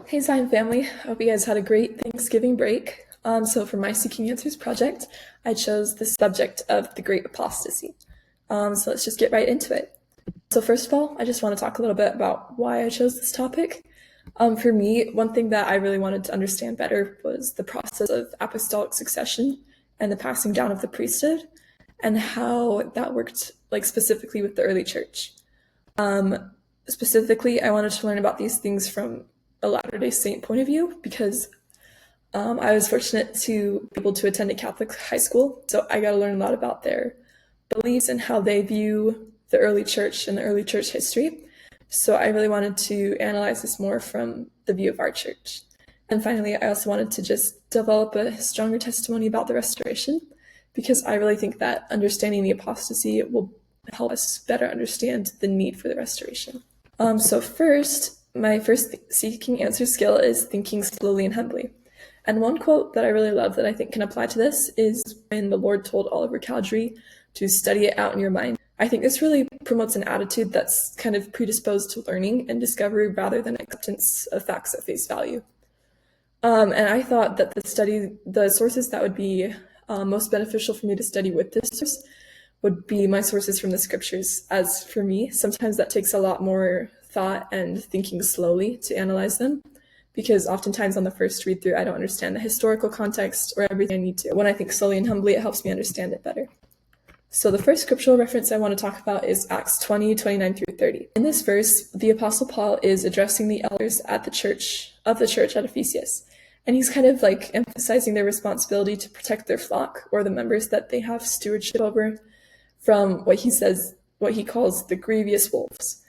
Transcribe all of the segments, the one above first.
Hey Zion family, I hope you guys had a great Thanksgiving break. So for my Seeking Answers project, I chose the subject of the Great Apostasy. So let's just get right into it. So first of all, I just want to talk a little bit about why I chose this topic. For me, one thing that I really wanted to understand better was the process of apostolic succession and the passing down of the priesthood, and how that worked, like specifically with the early church. Specifically, I wanted to learn about these things from a Latter-day Saint point of view because I was fortunate to be able to attend a Catholic high school, so I got to learn a lot about their beliefs and how they view the early church and the early church history. So I really wanted to analyze this more from the view of our church. And finally, I also wanted to just develop a stronger testimony about the restoration, because I really think that understanding the apostasy will help us better understand the need for the restoration. So first, my first seeking answer skill is thinking slowly and humbly. And one quote that I really love that I think can apply to this is when the Lord told Oliver Cowdery to study it out in your mind. I think this really promotes an attitude that's kind of predisposed to learning and discovery rather than acceptance of facts at face value. And I thought that the sources that would be most beneficial for me to study with this source would be my sources from the scriptures, as for me, sometimes that takes a lot more thought and thinking slowly to analyze them, because oftentimes on the first read through, I don't understand the historical context or everything I need to. When I think slowly and humbly, it helps me understand it better. So the first scriptural reference I want to talk about is Acts 20:29-30. In this verse, the Apostle Paul is addressing the elders at the church at Ephesus. And he's kind of like emphasizing their responsibility to protect their flock, or the members that they have stewardship over, from what he calls the grievous wolves,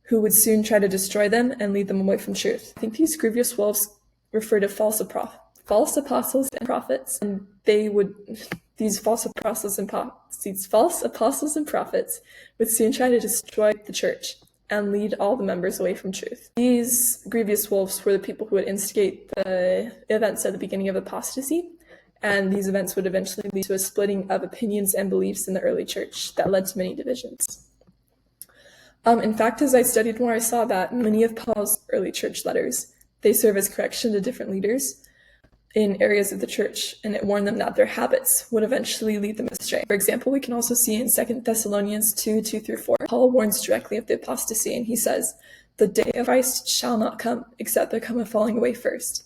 who would soon try to destroy them and lead them away from truth. I think these grievous wolves refer to false apostles and prophets, and these false apostles and prophets would soon try to destroy the church and lead all the members away from truth. These grievous wolves were the people who would instigate the events at the beginning of apostasy, and these events would eventually lead to a splitting of opinions and beliefs in the early church that led to many divisions. In fact, as I studied more, I saw that many of Paul's early church letters, they serve as correction to different leaders in areas of the church, and it warned them that their habits would eventually lead them astray. For example, we can also see in 2 Thessalonians 2:2-4, Paul warns directly of the apostasy, and he says, "The day of Christ shall not come, except there come a falling away first."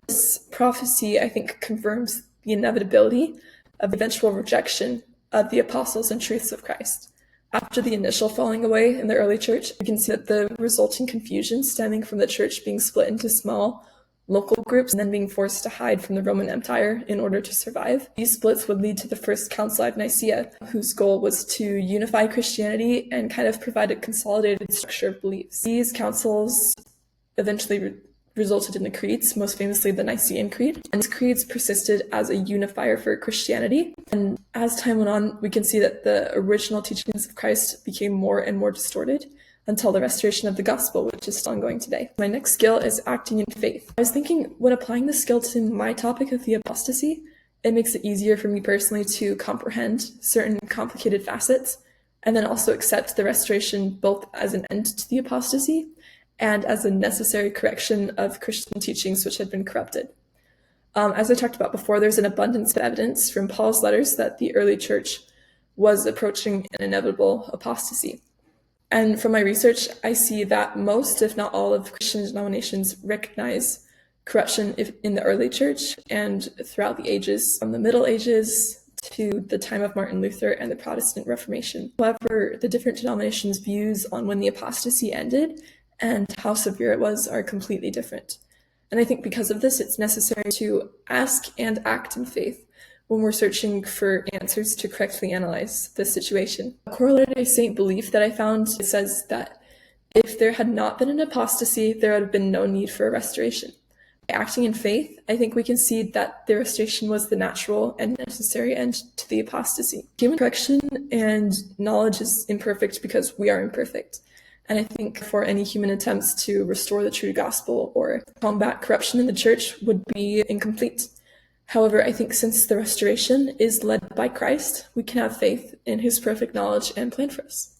This prophecy, I think, confirms the inevitability of eventual rejection of the apostles and truths of Christ. After the initial falling away in the early church, we can see that the resulting confusion stemming from the church being split into small local groups and then being forced to hide from the Roman Empire in order to survive. These splits would lead to the First Council of Nicaea, whose goal was to unify Christianity and kind of provide a consolidated structure of beliefs. These councils eventually resulted in the creeds, most famously the Nicene Creed. And these creeds persisted as a unifier for Christianity. And as time went on, we can see that the original teachings of Christ became more and more distorted until the restoration of the gospel, which is still ongoing today. My next skill is acting in faith. I was thinking, when applying this skill to my topic of the apostasy, it makes it easier for me personally to comprehend certain complicated facets, and then also accept the restoration both as an end to the apostasy and as a necessary correction of Christian teachings which had been corrupted. As I talked about before, there's an abundance of evidence from Paul's letters that the early church was approaching an inevitable apostasy. And from my research, I see that most, if not all, of Christian denominations recognize corruption in the early church and throughout the ages, from the Middle Ages to the time of Martin Luther and the Protestant Reformation. However, the different denominations' views on when the apostasy ended and how severe it was are completely different. And I think because of this, it's necessary to ask and act in faith when we're searching for answers to correctly analyze the situation. A corollary saint belief that I found says that if there had not been an apostasy, there would have been no need for a restoration. By acting in faith, I think we can see that the restoration was the natural and necessary end to the apostasy. Human correction and knowledge is imperfect because we are imperfect. And I think for any human attempts to restore the true gospel or combat corruption in the church would be incomplete. However, I think since the restoration is led by Christ, we can have faith in his perfect knowledge and plan for us.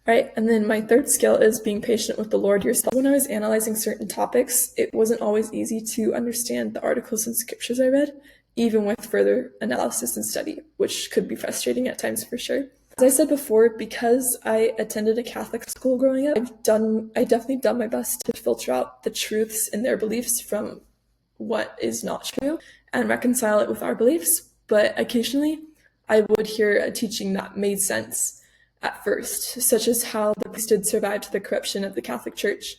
Right, and then my third skill is being patient with the Lord yourself. When I was analyzing certain topics, it wasn't always easy to understand the articles and scriptures I read, even with further analysis and study, which could be frustrating at times for sure. As I said before, because I attended a Catholic school growing up, I definitely done my best to filter out the truths in their beliefs from what is not true and reconcile it with our beliefs. But occasionally, I would hear a teaching that made sense at first, such as how the priesthood survived the corruption of the Catholic Church,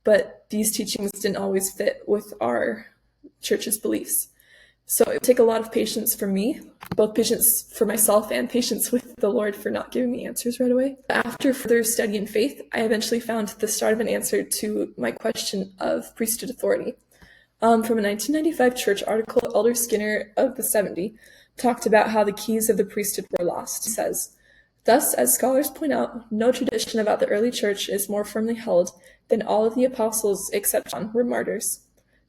but these teachings didn't always fit with our church's beliefs. So it would take a lot of patience for me, both patience for myself and patience with the Lord for not giving me answers right away. After further study in faith, I eventually found the start of an answer to my question of priesthood authority. From a 1995 church article, Elder Skinner of the 70 talked about how the keys of the priesthood were lost. He says, "Thus, as scholars point out, no tradition about the early church is more firmly held than all of the apostles except John were martyrs.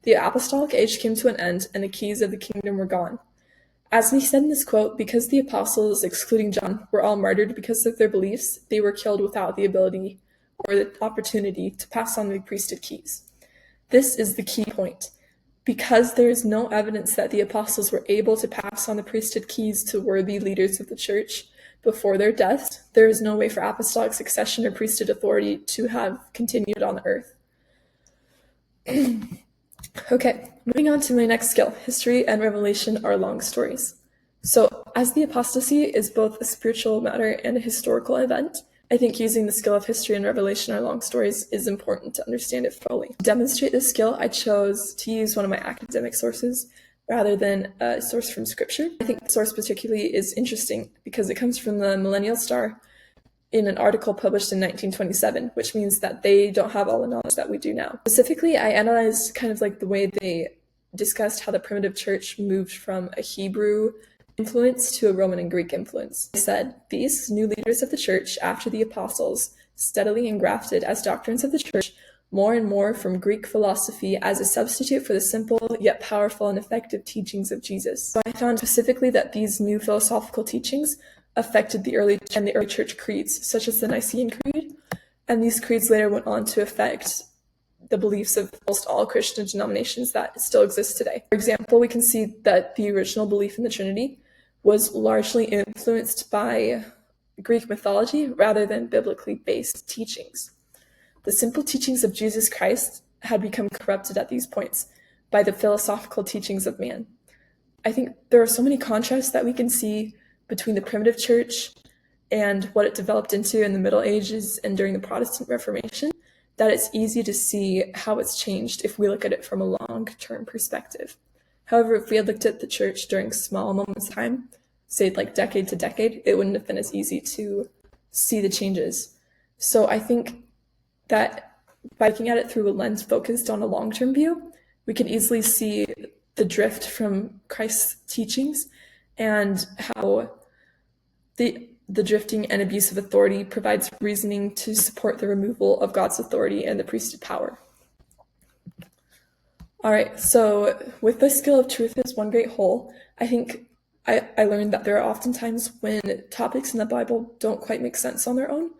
The apostolic age came to an end, and the keys of the kingdom were gone. As he said in this quote, because the apostles, excluding John, were all martyred because of their beliefs, they were killed without the ability or the opportunity to pass on the priesthood keys. This is the key point. Because there is no evidence that the apostles were able to pass on the priesthood keys to worthy leaders of the church before their deaths, there is no way for apostolic succession or priesthood authority to have continued on the earth." Okay, moving on to my next skill. History and revelation are long stories. So, as the apostasy is both a spiritual matter and a historical event, I think using the skill of history and revelation or long stories is important to understand it fully. To demonstrate this skill, I chose to use one of my academic sources rather than a source from scripture. I think the source particularly is interesting because it comes from the Millennial Star in an article published in 1927, which means that they don't have all the knowledge that we do now. Specifically, I analyzed kind of like the way they discussed how the primitive church moved from a Hebrew influence to a Roman and Greek influence. They said, "These new leaders of the church after the apostles steadily engrafted as doctrines of the church more and more from Greek philosophy as a substitute for the simple yet powerful and effective teachings of Jesus." So I found specifically that these new philosophical teachings affected the early church creeds, such as the Nicene Creed, and these creeds later went on to affect the beliefs of almost all Christian denominations that still exist today. For example, we can see that the original belief in the Trinity was largely influenced by Greek mythology rather than biblically based teachings. The simple teachings of Jesus Christ had become corrupted at these points by the philosophical teachings of man. I think there are so many contrasts that we can see between the primitive church and what it developed into in the Middle Ages and during the Protestant Reformation that it's easy to see how it's changed if we look at it from a long-term perspective. However, if we had looked at the church during small moments of time, say like decade to decade, it wouldn't have been as easy to see the changes. So I think that by looking at it through a lens focused on a long-term view, we can easily see the drift from Christ's teachings and how the drifting and abuse of authority provides reasoning to support the removal of God's authority and the priesthood power. All right, so with the skill of truth as one great whole, I think I learned that there are often times when topics in the Bible don't quite make sense on their own,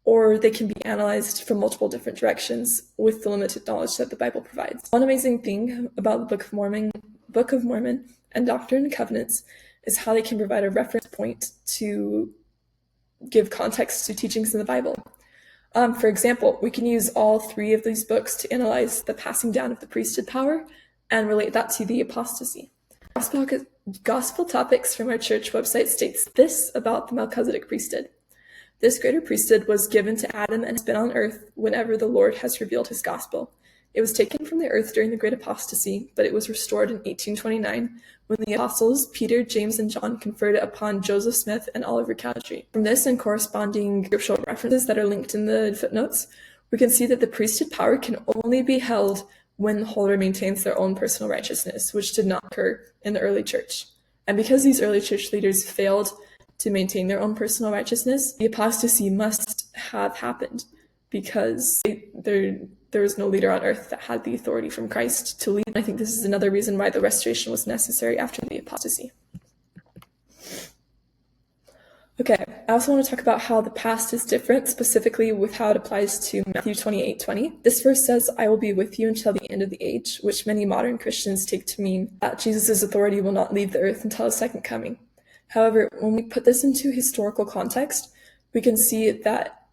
or they can be analyzed from multiple different directions with the limited knowledge that the Bible provides. One amazing thing about the Book of Mormon and Doctrine and Covenants is how they can provide a reference point to give context to teachings in the Bible. For example, we can use all three of these books to analyze the passing down of the priesthood power and relate that to the apostasy. Gospel Topics from our church website states this about the Melchizedek priesthood. This greater priesthood was given to Adam and has been on earth whenever the Lord has revealed his gospel. It was taken from the earth during the Great Apostasy, but it was restored in 1829 when the apostles Peter, James, and John conferred it upon Joseph Smith and Oliver Cowdery. From this and corresponding scriptural references that are linked in the footnotes, we can see that the priesthood power can only be held when the holder maintains their own personal righteousness, which did not occur in the early church. And because these early church leaders failed to maintain their own personal righteousness, the apostasy must have happened because there was no leader on earth that had the authority from Christ to lead. I think this is another reason why the restoration was necessary after the apostasy. Okay, I also want to talk about how the past is different, specifically with how it applies to Matthew 28:20. This verse says, "I will be with you until the end of the age," which many modern Christians take to mean that Jesus' authority will not leave the earth until his second coming. However, when we put this into historical context, we can see that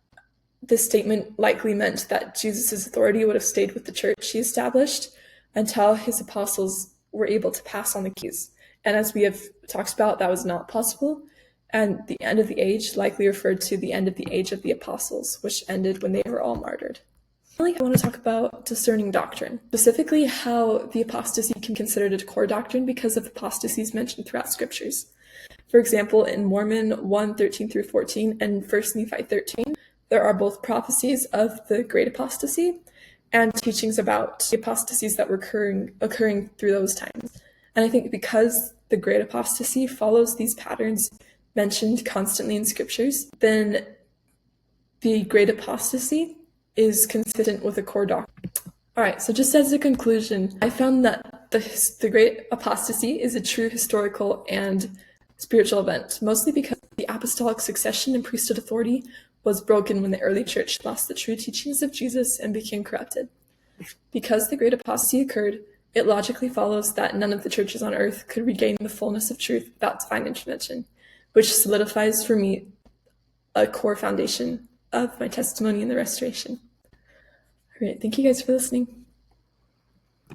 this statement likely meant that Jesus' authority would have stayed with the church he established until his apostles were able to pass on the keys. And as we have talked about, that was not possible. And the end of the age likely referred to the end of the age of the apostles, which ended when they were all martyred. Finally, I want to talk about discerning doctrine, specifically how the apostasy can be considered a core doctrine because of apostasies mentioned throughout scriptures. For example, in Mormon 1:13 through 14 and 1 Nephi 13, there are both prophecies of the Great Apostasy and teachings about the apostasies that were occurring through those times. And I think because the Great Apostasy follows these patterns mentioned constantly in scriptures, then the Great Apostasy is consistent with a core doctrine. All right, so just as a conclusion, I found that the Great Apostasy is a true historical and spiritual event, mostly because the apostolic succession and priesthood authority was broken when the early church lost the true teachings of Jesus and became corrupted. Because the Great Apostasy occurred, it logically follows that none of the churches on earth could regain the fullness of truth without divine intervention, which solidifies for me a core foundation of my testimony in the restoration. All right, thank you guys for listening.